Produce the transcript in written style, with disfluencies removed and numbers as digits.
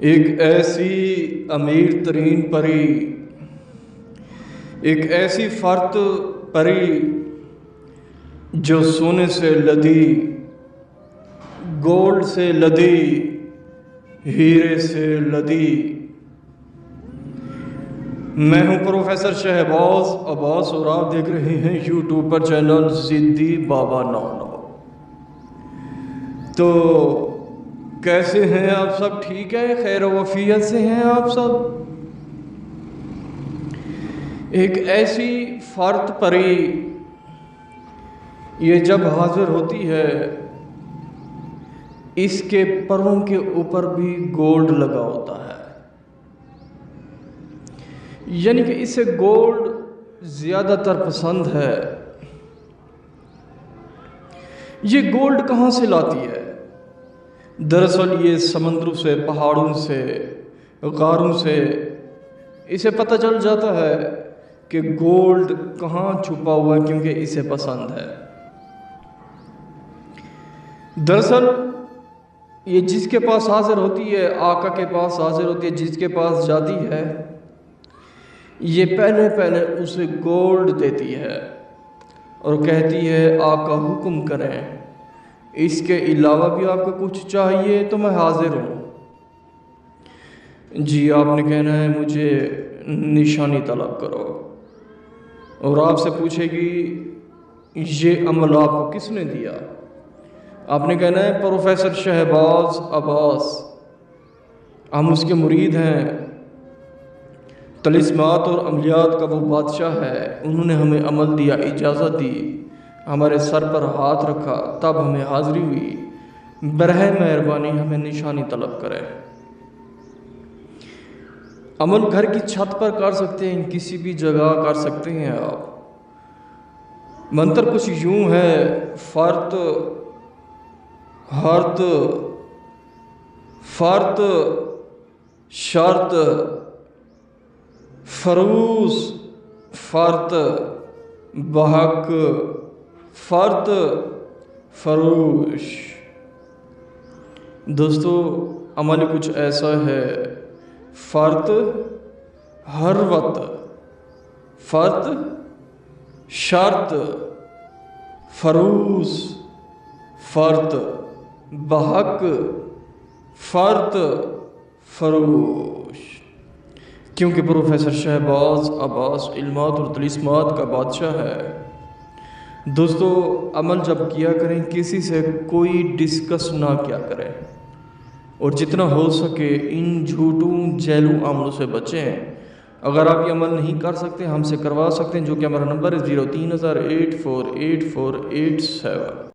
ایک ایسی امیر ترین پری، ایک ایسی فرد پری جو سونے سے لدی، گولڈ سے لدی، ہیرے سے لدی۔ میں ہوں پروفیسر شہباز عباس اور آپ دیکھ رہے ہیں یوٹیوب پر چینل ضدی بابا 99۔ تو کیسے ہیں آپ سب؟ ٹھیک ہیں؟ خیر و عافیت سے ہیں آپ سب؟ ایک ایسی فرد پری یہ جب حاضر ہوتی ہے، اس کے پروں کے اوپر بھی گولڈ لگا ہوتا ہے، یعنی کہ اسے گولڈ زیادہ تر پسند ہے۔ یہ گولڈ کہاں سے لاتی ہے؟ دراصل یہ سمندروں سے، پہاڑوں سے، غاروں سے اسے پتہ چل جاتا ہے کہ گولڈ کہاں چھپا ہوا ہے، کیونکہ اسے پسند ہے۔ دراصل یہ جس کے پاس حاضر ہوتی ہے، آقا کے پاس حاضر ہوتی ہے، جس کے پاس جاتی ہے، یہ پہلے اسے گولڈ دیتی ہے اور کہتی ہے آقا حکم کریں، اس کے علاوہ بھی آپ کو کچھ چاہیے تو میں حاضر ہوں۔ جی آپ نے کہنا ہے مجھے نشانی طلب کرو، اور آپ سے پوچھے گی یہ عمل آپ کو کس نے دیا؟ آپ نے کہنا ہے پروفیسر شہباز عباس، ہم اس کے مرید ہیں، طلسمات اور عملیات کا وہ بادشاہ ہے، انہوں نے ہمیں عمل دیا، اجازت دی، ہمارے سر پر ہاتھ رکھا، تب ہمیں حاضری ہوئی، برہ مہربانی ہمیں نشانی طلب کرے۔ عمل گھر کی چھت پر کر سکتے ہیں، کسی بھی جگہ کر سکتے ہیں آپ۔ منتر کچھ یوں ہے: فرت ہرت فرت شرط فروس فرت بحق فرت فروش۔ دوستو عمل کچھ ایسا ہے: فرت ہر وقت، فرت شرط فروس فرت بحق فرت فروش۔ کیونکہ پروفیسر شہباز عباس علمات اور طلسمات کا بادشاہ ہے۔ دوستو عمل جب کیا کریں کسی سے کوئی ڈسکس نہ کیا کریں، اور جتنا ہو سکے ان جھوٹوں جیلوں عملوں سے بچیں۔ اگر آپ یہ عمل نہیں کر سکتے ہم سے کروا سکتے ہیں، جو کہ ہمارا نمبر ہے 03,084,8487۔